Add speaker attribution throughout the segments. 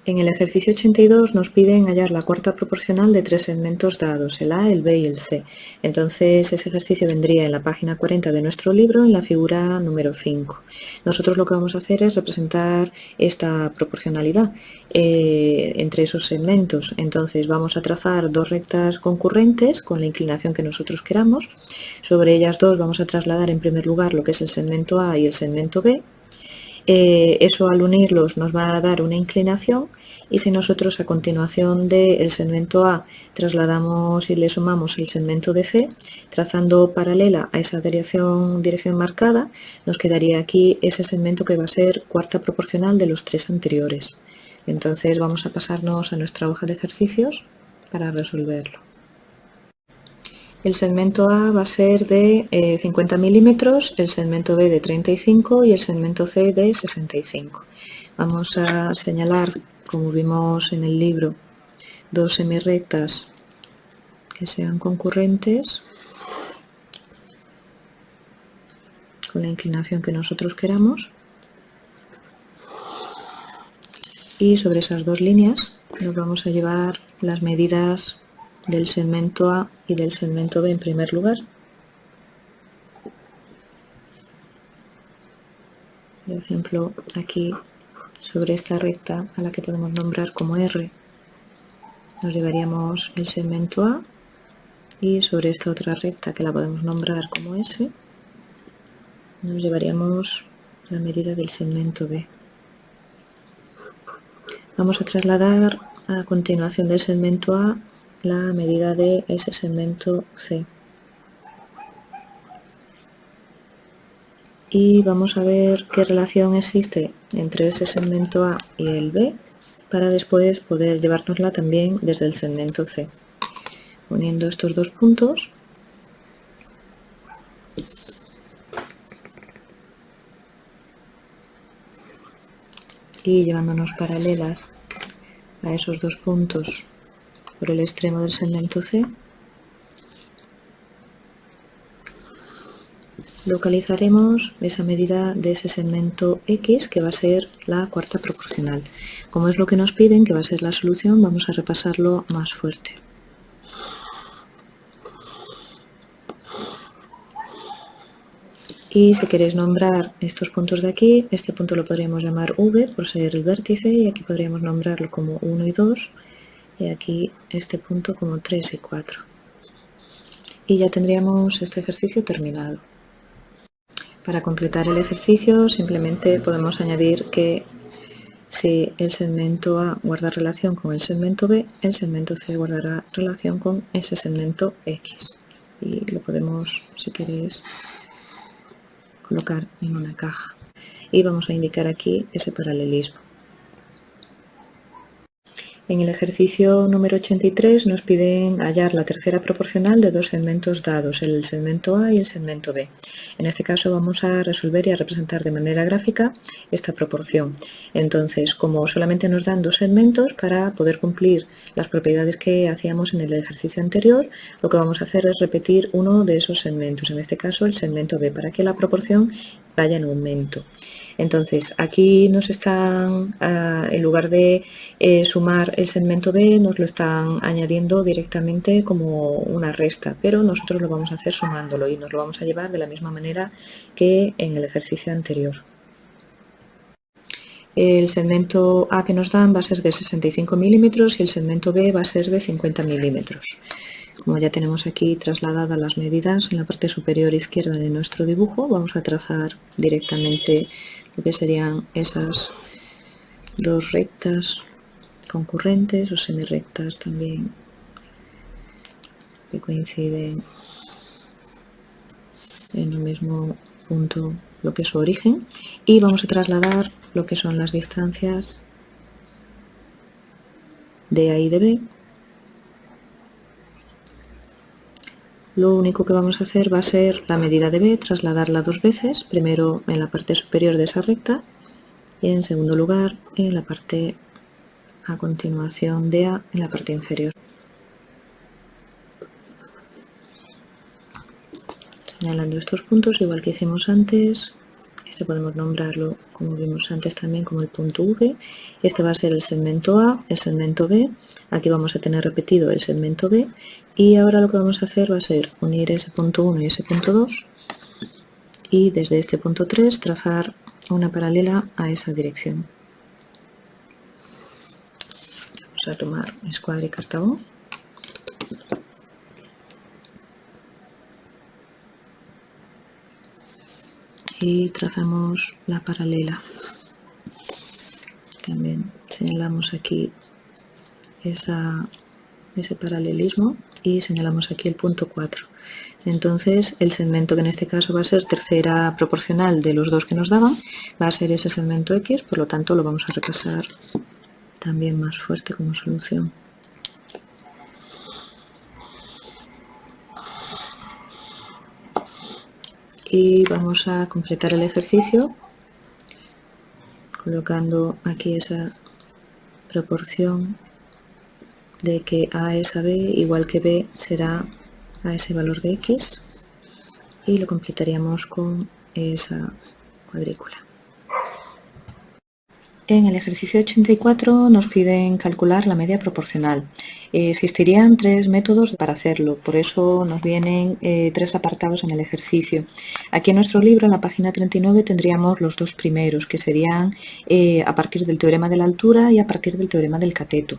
Speaker 1: En el ejercicio 82 nos piden hallar la cuarta proporcional de tres segmentos dados, el A, el B y el C. Entonces ese ejercicio vendría en la página 40 de nuestro libro, en la figura número 5. Nosotros lo que vamos a hacer es representar esta proporcionalidad entre esos segmentos. Entonces vamos a trazar dos rectas concurrentes con la inclinación que nosotros queramos. Sobre ellas dos vamos a trasladar en primer lugar lo que es el segmento A y el segmento B. Eso al unirlos nos va a dar una inclinación y si nosotros a continuación del segmento A trasladamos y le sumamos el segmento de C, trazando paralela a esa dirección marcada, nos quedaría aquí ese segmento que va a ser cuarta proporcional de los tres anteriores. Entonces vamos a pasarnos a nuestra hoja de ejercicios para resolverlo. El segmento A va a ser de 50 milímetros, el segmento B de 35 y el segmento C de 65. Vamos a señalar, como vimos en el libro, dos semirrectas que sean concurrentes con la inclinación que nosotros queramos. Y sobre esas dos líneas nos vamos a llevar las medidas del segmento A y del segmento B en primer lugar. Por ejemplo, aquí sobre esta recta a la que podemos nombrar como R, nos llevaríamos el segmento A y sobre esta otra recta que la podemos nombrar como S, nos llevaríamos la medida del segmento B. Vamos a trasladar a continuación del segmento A la medida de ese segmento C. Y vamos a ver qué relación existe entre ese segmento A y el B para después poder llevárnosla también desde el segmento C. Uniendo estos dos puntos, y llevándonos paralelas a esos dos puntos por el extremo del segmento C, localizaremos esa medida de ese segmento X, que va a ser la cuarta proporcional. Como es lo que nos piden, que va a ser la solución, vamos a repasarlo más fuerte. Y si queréis nombrar estos puntos de aquí, este punto lo podríamos llamar V por ser el vértice, y aquí podríamos nombrarlo como 1 y 2, y aquí este punto como 3 y 4. Y ya tendríamos este ejercicio terminado. Para completar el ejercicio simplemente podemos añadir que si el segmento A guarda relación con el segmento B, el segmento C guardará relación con ese segmento X. Y lo podemos, si queréis, colocar en una caja. Y vamos a indicar aquí ese paralelismo. En el ejercicio número 83 nos piden hallar la tercera proporcional de dos segmentos dados, el segmento A y el segmento B. En este caso vamos a resolver y a representar de manera gráfica esta proporción. Entonces, como solamente nos dan dos segmentos, para poder cumplir las propiedades que hacíamos en el ejercicio anterior, lo que vamos a hacer es repetir uno de esos segmentos, en este caso el segmento B, para que la proporción vaya en aumento. Entonces, aquí nos están, en lugar de sumar el segmento B, nos lo están añadiendo directamente como una resta, pero nosotros lo vamos a hacer sumándolo y nos lo vamos a llevar de la misma manera que en el ejercicio anterior. El segmento A que nos dan va a ser de 65 milímetros y el segmento B va a ser de 50 milímetros. Como ya tenemos aquí trasladadas las medidas en la parte superior izquierda de nuestro dibujo, vamos a trazar directamente lo que serían esas dos rectas concurrentes o semirrectas también que coinciden en el mismo punto, lo que es su origen, y vamos a trasladar lo que son las distancias de A y de B. Lo único que vamos a hacer va a ser la medida de B, trasladarla dos veces, primero en la parte superior de esa recta y en segundo lugar en la parte a continuación de A en la parte inferior. Señalando estos puntos, igual que hicimos antes, Este podemos nombrarlo, como vimos antes también, como el punto V. Este va a ser el segmento A, el segmento B. Aquí vamos a tener repetido el segmento B. Y ahora lo que vamos a hacer va a ser unir ese punto 1 y ese punto 2. Y desde este punto 3 trazar una paralela a esa dirección. Vamos a tomar escuadra y cartabón. Y trazamos la paralela. También señalamos aquí ese paralelismo y señalamos aquí el punto 4. Entonces el segmento, que en este caso va a ser tercera proporcional de los dos que nos daban, va a ser ese segmento X, por lo tanto lo vamos a repasar también más fuerte como solución. Y vamos a completar el ejercicio colocando aquí esa proporción de que A es a B igual que B será a ese valor de X, y lo completaríamos con esa cuadrícula. En el ejercicio 84 nos piden calcular la media proporcional. Existirían tres métodos para hacerlo, por eso nos vienen tres apartados en el ejercicio. Aquí en nuestro libro, en la página 39, tendríamos los dos primeros, que serían a partir del teorema de la altura y a partir del teorema del cateto.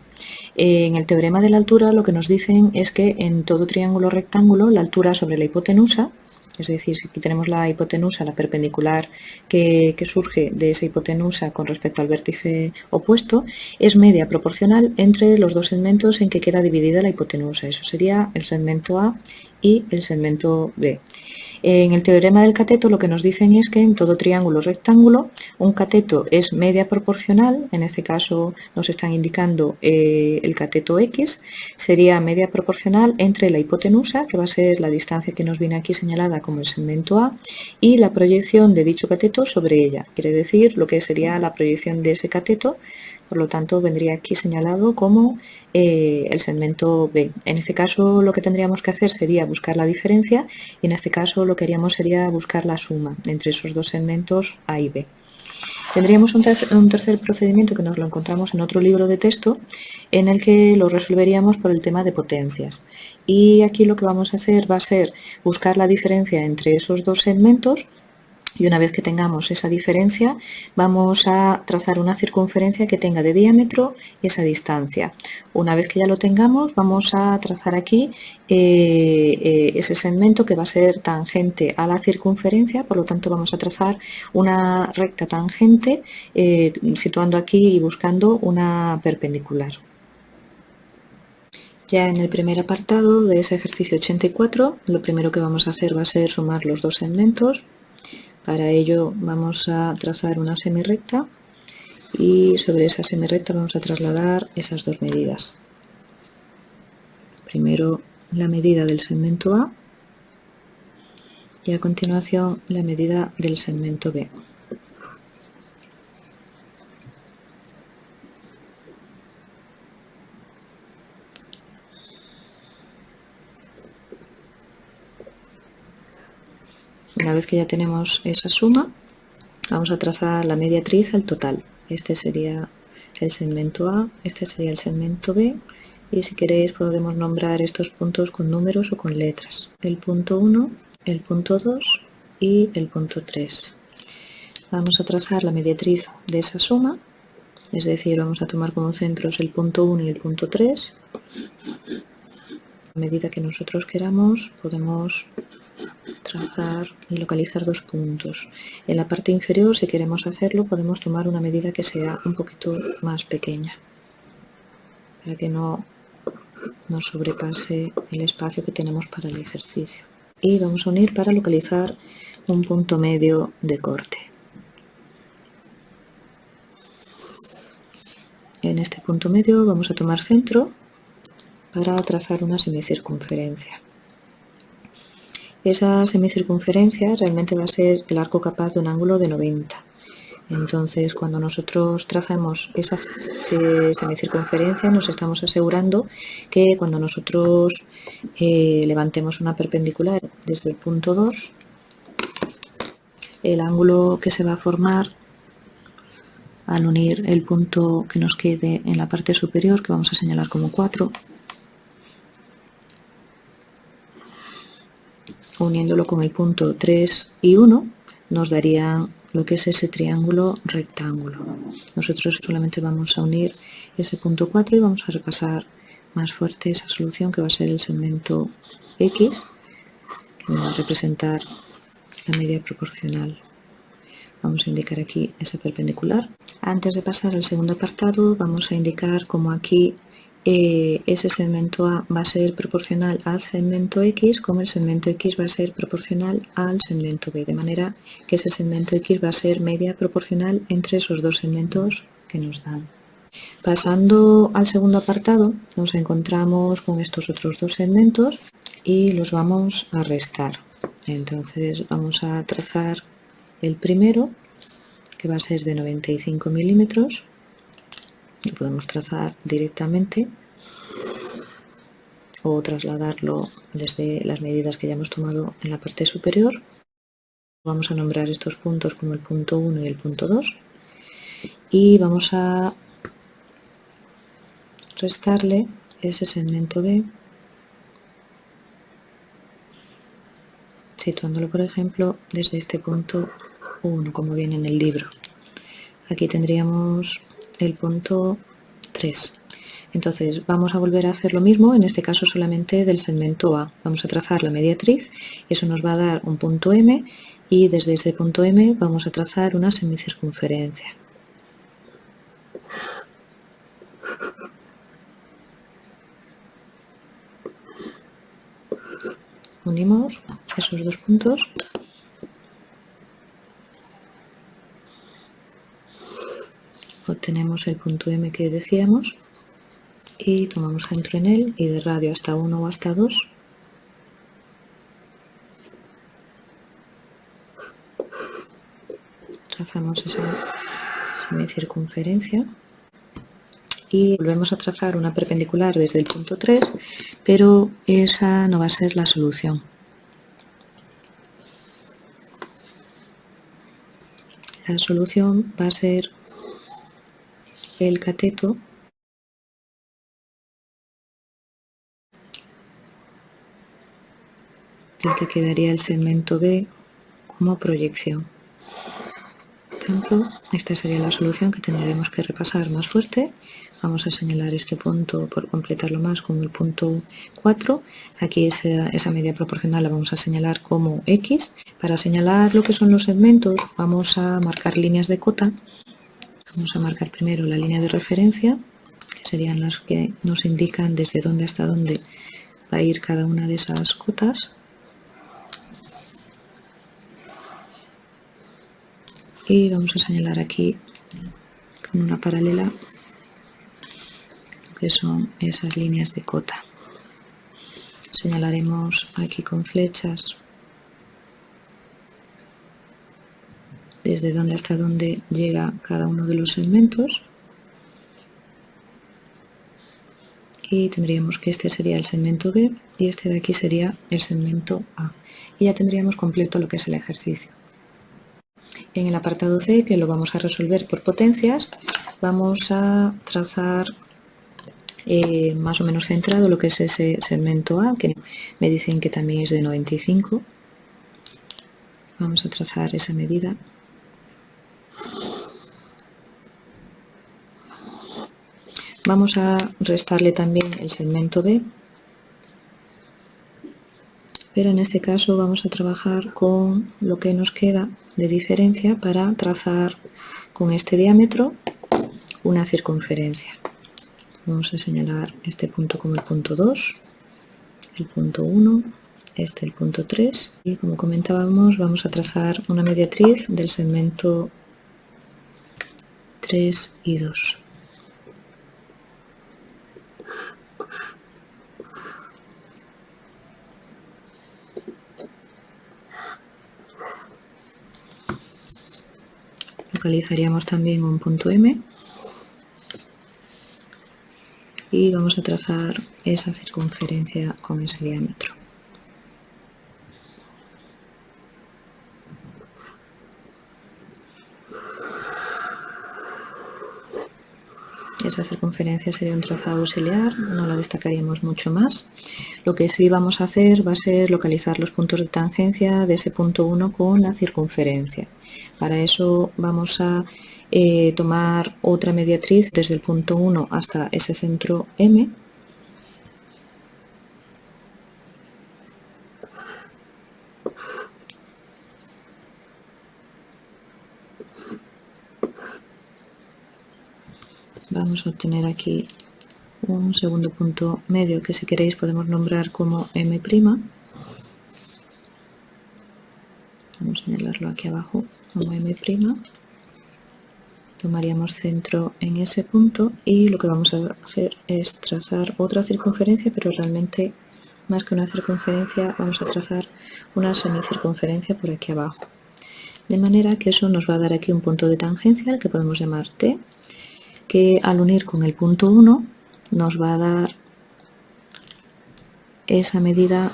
Speaker 1: En el teorema de la altura lo que nos dicen es que en todo triángulo rectángulo la altura sobre la hipotenusa, es decir, si aquí tenemos la hipotenusa, la perpendicular que surge de esa hipotenusa con respecto al vértice opuesto, es media proporcional entre los dos segmentos en que queda dividida la hipotenusa. Eso sería el segmento A y el segmento B. En el teorema del cateto lo que nos dicen es que en todo triángulo rectángulo un cateto es media proporcional, en este caso nos están indicando el cateto X, sería media proporcional entre la hipotenusa, que va a ser la distancia que nos viene aquí señalada como el segmento A, y la proyección de dicho cateto sobre ella, quiere decir lo que sería la proyección de ese cateto. Por lo tanto, vendría aquí señalado como el segmento B. En este caso, lo que tendríamos que hacer sería buscar la diferencia, y en este caso lo que haríamos sería buscar la suma entre esos dos segmentos A y B. Tendríamos un tercer procedimiento que nos lo encontramos en otro libro de texto, en el que lo resolveríamos por el tema de potencias. Y aquí lo que vamos a hacer va a ser buscar la diferencia entre esos dos segmentos, y una vez que tengamos esa diferencia, vamos a trazar una circunferencia que tenga de diámetro esa distancia. Una vez que ya lo tengamos, vamos a trazar aquí ese segmento que va a ser tangente a la circunferencia, por lo tanto vamos a trazar una recta tangente situando aquí y buscando una perpendicular. Ya en el primer apartado de ese ejercicio 84, lo primero que vamos a hacer va a ser sumar los dos segmentos. Para ello vamos a trazar una semirrecta y sobre esa semirrecta vamos a trasladar esas dos medidas. Primero la medida del segmento A y a continuación la medida del segmento B. Una vez que ya tenemos esa suma, vamos a trazar la mediatriz al total. Este sería el segmento A, este sería el segmento B, y si queréis podemos nombrar estos puntos con números o con letras. El punto 1, el punto 2 y el punto 3. Vamos a trazar la mediatriz de esa suma, es decir, vamos a tomar como centros el punto 1 y el punto 3. A medida que nosotros queramos podemos trazar y localizar dos puntos. En la parte inferior, si queremos hacerlo, podemos tomar una medida que sea un poquito más pequeña para que no nos sobrepase el espacio que tenemos para el ejercicio. Y vamos a unir para localizar un punto medio de corte. En este punto medio vamos a tomar centro para trazar una semicircunferencia. Esa semicircunferencia realmente va a ser el arco capaz de un ángulo de 90. Entonces, cuando nosotros trazamos esa semicircunferencia, nos estamos asegurando que cuando nosotros levantemos una perpendicular desde el punto 2, el ángulo que se va a formar al unir el punto que nos quede en la parte superior, que vamos a señalar como 4, uniéndolo con el punto 3 y 1, nos daría lo que es ese triángulo rectángulo. Nosotros solamente vamos a unir ese punto 4 y vamos a repasar más fuerte esa solución, que va a ser el segmento X, que va a representar la media proporcional. Vamos a indicar aquí esa perpendicular. Antes de pasar al segundo apartado, vamos a indicar cómo aquí ese segmento A va a ser proporcional al segmento X, como el segmento X va a ser proporcional al segmento B, de manera que ese segmento X va a ser media proporcional entre esos dos segmentos que nos dan. Pasando al segundo apartado, nos encontramos con estos otros dos segmentos y los vamos a restar. Entonces vamos a trazar el primero, que va a ser de 95 milímetros. Lo podemos trazar directamente o trasladarlo desde las medidas que ya hemos tomado en la parte superior. Vamos a nombrar estos puntos como el punto 1 y el punto 2 y vamos a restarle ese segmento B, situándolo, por ejemplo, desde este punto 1, como viene en el libro. Aquí tendríamos el punto 3. Entonces vamos a volver a hacer lo mismo, en este caso solamente del segmento A. Vamos a trazar la mediatriz, eso nos va a dar un punto M y desde ese punto M vamos a trazar una semicircunferencia. Unimos esos dos puntos. Obtenemos el punto M que decíamos y tomamos centro en él y de radio hasta 1 o hasta 2 trazamos esa semicircunferencia y volvemos a trazar una perpendicular desde el punto 3, pero esa no va a ser la solución. La solución va a ser el cateto del que quedaría el segmento B como proyección. Tanto, esta sería la solución que tendremos que repasar más fuerte. Vamos a señalar este punto por completarlo más como el punto 4. Aquí esa media proporcional la vamos a señalar como X. Para señalar lo que son los segmentos vamos a marcar líneas de cota. Vamos a marcar primero la línea de referencia, que serían las que nos indican desde dónde hasta dónde va a ir cada una de esas cotas. Y vamos a señalar aquí con una paralela lo que son esas líneas de cota. Señalaremos aquí con flechas desde dónde hasta dónde llega cada uno de los segmentos y tendríamos que este sería el segmento B y este de aquí sería el segmento A y ya tendríamos completo lo que es el ejercicio. En el apartado C, que lo vamos a resolver por potencias, vamos a trazar más o menos centrado lo que es ese segmento A, que me dicen que también es de 95. Vamos a trazar esa medida. Vamos a restarle también el segmento B, pero en este caso vamos a trabajar con lo que nos queda de diferencia para trazar con este diámetro una circunferencia. Vamos a señalar este punto como el punto 2, el punto 1, este el punto 3 y como comentábamos vamos a trazar una mediatriz del segmento 3 y 2. Localizaríamos también un punto M y vamos a trazar esa circunferencia con ese diámetro. esa circunferencia sería un trazado auxiliar, no la destacaríamos mucho más. Lo que sí vamos a hacer va a ser localizar los puntos de tangencia de ese punto 1 con la circunferencia. Para eso vamos a tomar otra mediatriz desde el punto 1 hasta ese centro M. Vamos a obtener aquí un segundo punto medio que si queréis podemos nombrar como M'. Vamos a señalarlo aquí abajo como M'. Tomaríamos centro en ese punto y lo que vamos a hacer es trazar otra circunferencia, pero realmente más que una circunferencia vamos a trazar una semicircunferencia por aquí abajo. De manera que eso nos va a dar aquí un punto de tangencia al que podemos llamar T, que al unir con el punto 1 nos va a dar esa medida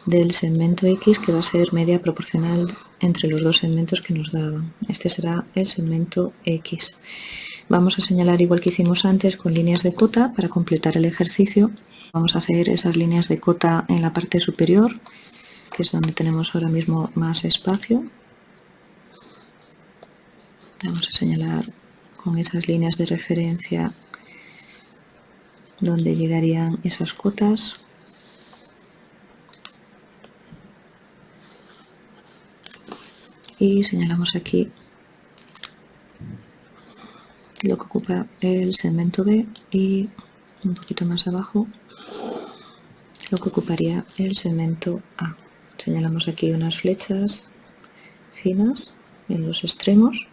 Speaker 1: del segmento X, que va a ser media proporcional entre los dos segmentos que nos daban. Este será el segmento X. Vamos a señalar, igual que hicimos antes, con líneas de cota para completar el ejercicio. Vamos a hacer esas líneas de cota en la parte superior, que es donde tenemos ahora mismo más espacio. Vamos a señalar con esas líneas de referencia donde llegarían esas cotas. Y señalamos aquí lo que ocupa el segmento B y un poquito más abajo lo que ocuparía el segmento A. Señalamos aquí unas flechas finas en los extremos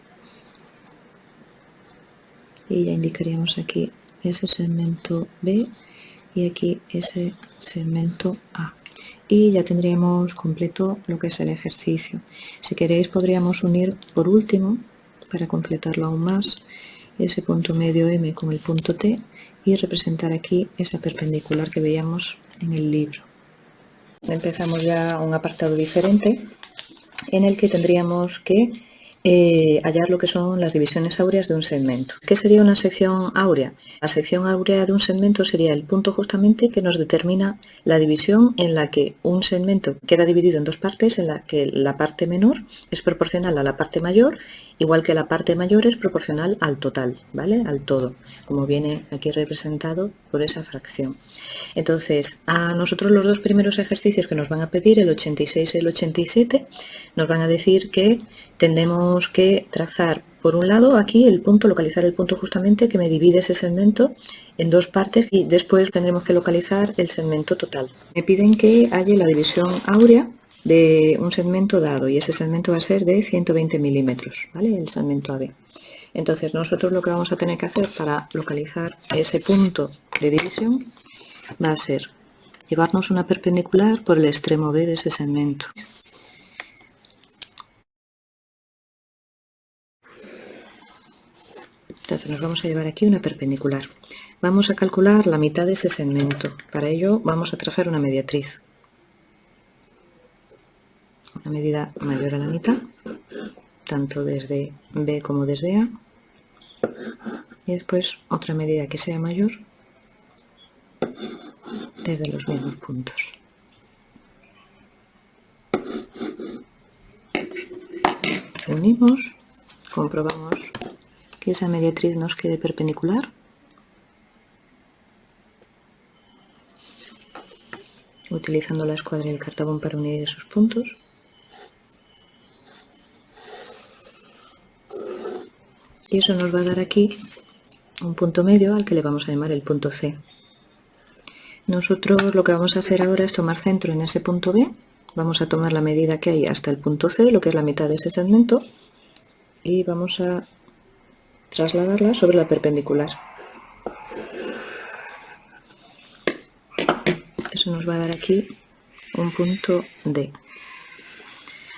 Speaker 1: y ya indicaríamos aquí ese segmento B y aquí ese segmento A. Y ya tendríamos completo lo que es el ejercicio. Si queréis podríamos unir por último, para completarlo aún más, ese punto medio M con el punto T y representar aquí esa perpendicular que veíamos en el libro. Empezamos ya un apartado diferente en el que tendríamos que hallar lo que son las divisiones áureas de un segmento. ¿Qué sería una sección áurea? La sección áurea de un segmento sería el punto justamente que nos determina la división en la que un segmento queda dividido en dos partes, en la que la parte menor es proporcional a la parte mayor, igual que la parte mayor es proporcional al total, ¿vale? Al todo, como viene aquí representado por esa fracción. Entonces, a nosotros los dos primeros ejercicios que nos van a pedir, el 86 y el 87, nos van a decir que tendremos que trazar por un lado aquí el punto, localizar el punto justamente que me divide ese segmento en dos partes y después tendremos que localizar el segmento total. Me piden que halle la división áurea de un segmento dado y ese segmento va a ser de 120 milímetros, ¿vale? El segmento AB. Entonces nosotros lo que vamos a tener que hacer para localizar ese punto de división va a ser llevarnos una perpendicular por el extremo B de ese segmento. Entonces nos vamos a llevar aquí una perpendicular. Vamos a calcular la mitad de ese segmento. Para ello vamos a trazar una mediatriz. Una medida mayor a la mitad, tanto desde B como desde A. Y después otra medida que sea mayor desde los mismos puntos. Unimos, comprobamos que esa mediatriz nos quede perpendicular. Utilizando la escuadra y el cartabón para unir esos puntos. Y eso nos va a dar aquí un punto medio al que le vamos a llamar el punto C. Nosotros lo que vamos a hacer ahora es tomar centro en ese punto B. Vamos a tomar la medida que hay hasta el punto C, lo que es la mitad de ese segmento, y vamos a trasladarla sobre la perpendicular. Eso nos va a dar aquí un punto D.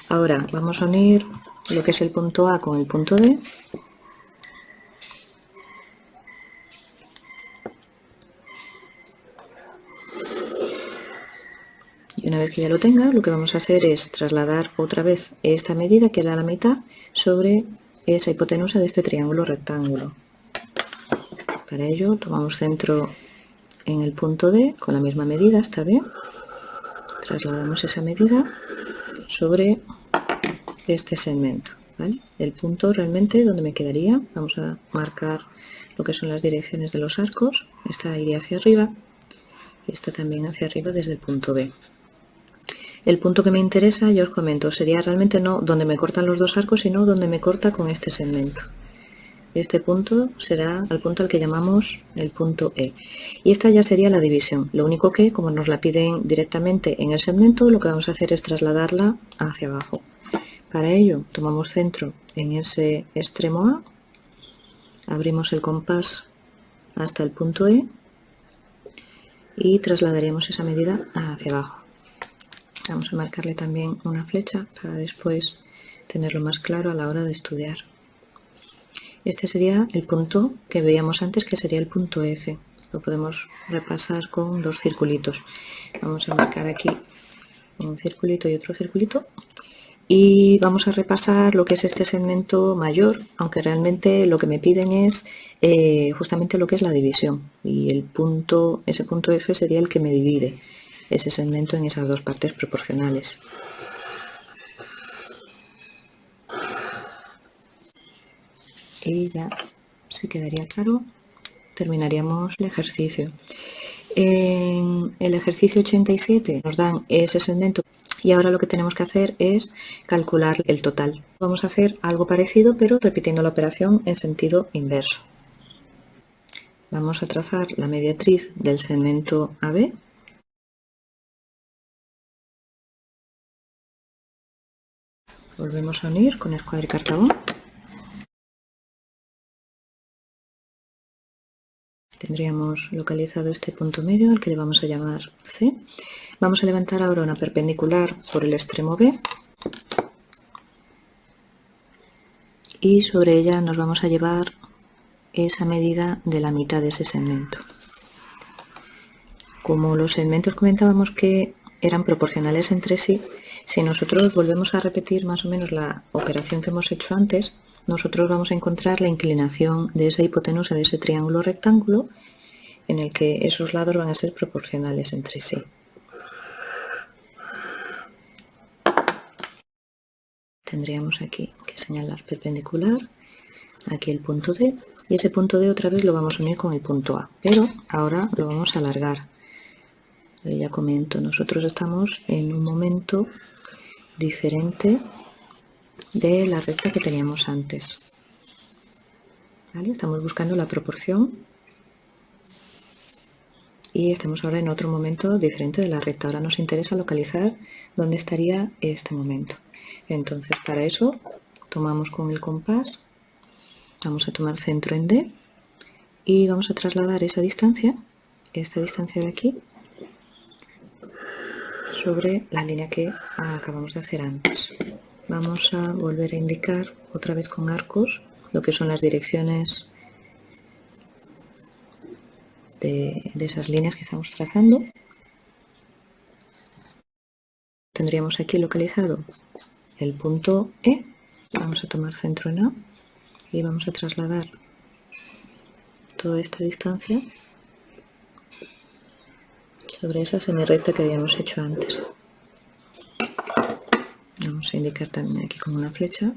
Speaker 1: Ahora vamos a unir lo que es el punto A con el punto D. Y una vez que ya lo tenga, lo que vamos a hacer es trasladar otra vez esta medida, que era la mitad, sobre esa hipotenusa de este triángulo rectángulo. Para ello tomamos centro en el punto D con la misma medida, esta B. Trasladamos esa medida sobre este segmento, ¿vale? El punto realmente donde me quedaría, vamos a marcar lo que son las direcciones de los arcos. Esta iría hacia arriba y esta también hacia arriba desde el punto B. El punto que me interesa, yo os comento, sería realmente no donde me cortan los dos arcos, sino donde me corta con este segmento. Este punto será el punto al que llamamos el punto E. Y esta ya sería la división. Lo único que, como nos la piden directamente en el segmento, lo que vamos a hacer es trasladarla hacia abajo. Para ello, tomamos centro en ese extremo A, abrimos el compás hasta el punto E y trasladaríamos esa medida hacia abajo. Vamos a marcarle también una flecha para después tenerlo más claro a la hora de estudiar. Este sería el punto que veíamos antes, que sería el punto F. Lo podemos repasar con dos circulitos. Vamos a marcar aquí un circulito y otro circulito. Y vamos a repasar lo que es este segmento mayor, aunque realmente lo que me piden es justamente lo que es la división. Y ese punto F sería el que me divide ese segmento en esas dos partes proporcionales. Y ya se quedaría claro, terminaríamos el ejercicio. En el ejercicio 87 nos dan ese segmento y ahora lo que tenemos que hacer es calcular el total. Vamos a hacer algo parecido pero repitiendo la operación en sentido inverso. Vamos a trazar la mediatriz del segmento AB. Volvemos a unir con el cuadricartabón. Tendríamos localizado este punto medio, al que le vamos a llamar C. Vamos a levantar ahora una perpendicular por el extremo B. Y sobre ella nos vamos a llevar esa medida de la mitad de ese segmento. Como los segmentos comentábamos que eran proporcionales entre sí, si nosotros volvemos a repetir más o menos la operación que hemos hecho antes, nosotros vamos a encontrar la inclinación de esa hipotenusa de ese triángulo rectángulo en el que esos lados van a ser proporcionales entre sí. Tendríamos aquí que señalar perpendicular, aquí el punto D, y ese punto D otra vez lo vamos a unir con el punto A, pero ahora lo vamos a alargar. Ya comento, nosotros estamos en un momento diferente de la recta que teníamos antes. ¿Vale? Estamos buscando la proporción y estamos ahora en otro momento diferente de la recta. Ahora nos interesa localizar dónde estaría este momento. Entonces, para eso tomamos con el compás, vamos a tomar centro en D y vamos a trasladar esa distancia, esta distancia de aquí, sobre la línea que acabamos de hacer antes. Vamos a volver a indicar otra vez con arcos lo que son las direcciones de esas líneas que estamos trazando. Tendríamos aquí localizado el punto E. Vamos a tomar centro en A y vamos a trasladar toda esta distancia sobre esa semirrecta que habíamos hecho antes. Vamos a indicar también aquí con una flecha.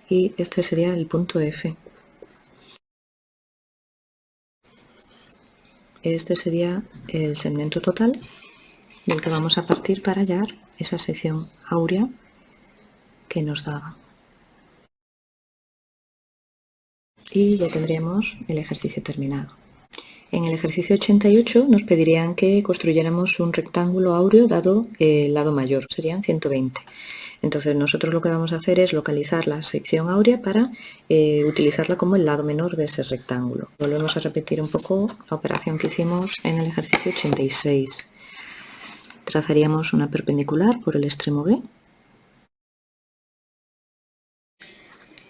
Speaker 1: Y este sería el punto F. Este sería el segmento total del que vamos a partir para hallar esa sección áurea que nos daba. Y ya tendríamos el ejercicio terminado. En el ejercicio 88 nos pedirían que construyéramos un rectángulo áureo dado el lado mayor, serían 120. Entonces nosotros lo que vamos a hacer es localizar la sección áurea para utilizarla como el lado menor de ese rectángulo. Volvemos a repetir un poco la operación que hicimos en el ejercicio 86. Trazaríamos una perpendicular por el extremo B.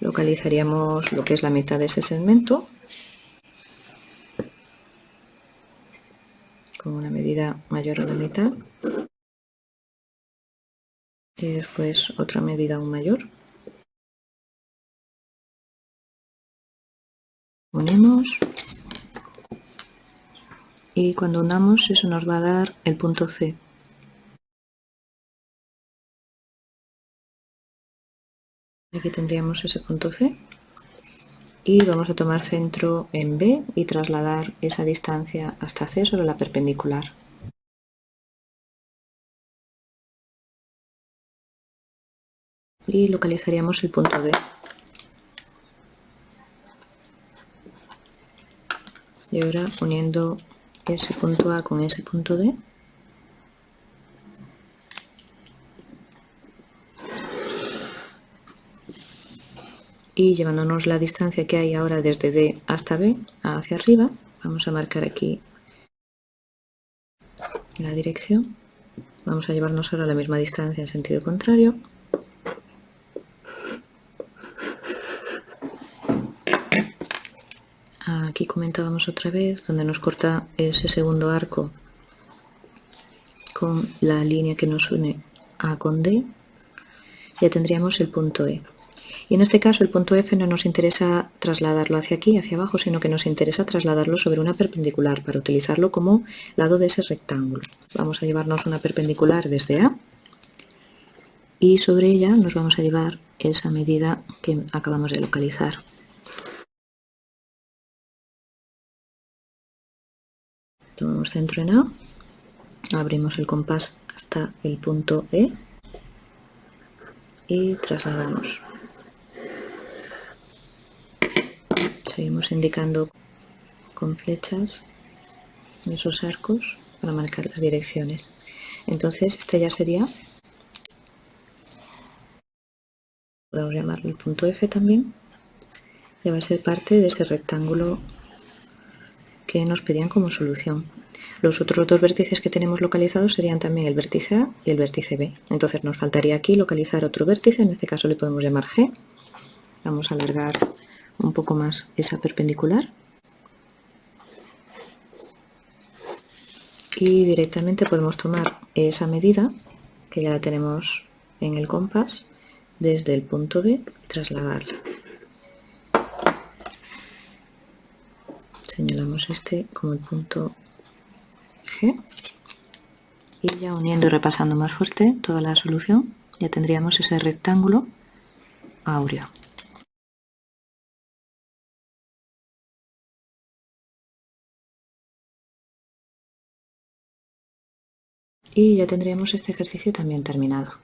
Speaker 1: Localizaríamos lo que es la mitad de ese segmento con una medida mayor a la mitad y después otra medida aún mayor. unimos y cuando unamos eso nos va a dar el punto C. Aquí tendríamos ese punto C y vamos a tomar centro en B y trasladar esa distancia hasta C sobre la perpendicular. Y localizaríamos el punto D. Y ahora uniendo ese punto A con ese punto D, y llevándonos la distancia que hay ahora desde D hasta B hacia arriba, vamos a marcar aquí la dirección. Vamos a llevarnos ahora la misma distancia en sentido contrario. Aquí comentábamos otra vez donde nos corta ese segundo arco con la línea que nos une A con D, ya tendríamos el punto E. Y en este caso el punto F no nos interesa trasladarlo hacia aquí, hacia abajo, sino que nos interesa trasladarlo sobre una perpendicular para utilizarlo como lado de ese rectángulo. Vamos a llevarnos una perpendicular desde A y sobre ella nos vamos a llevar esa medida que acabamos de localizar. Tomamos centro en A, abrimos el compás hasta el punto E y trasladamos. Seguimos indicando con flechas esos arcos para marcar las direcciones. Entonces este ya sería, podemos llamarlo el punto F también, ya va a ser parte de ese rectángulo que nos pedían como solución. Los otros dos vértices que tenemos localizados serían también el vértice A y el vértice B. Entonces nos faltaría aquí localizar otro vértice, en este caso le podemos llamar G. Vamos a alargar un poco más esa perpendicular. Y directamente podemos tomar esa medida, que ya la tenemos en el compás, desde el punto B y trasladarla. Señalamos este como el punto G y ya uniendo y repasando más fuerte toda la solución ya tendríamos ese rectángulo áureo. Y ya tendríamos este ejercicio también terminado.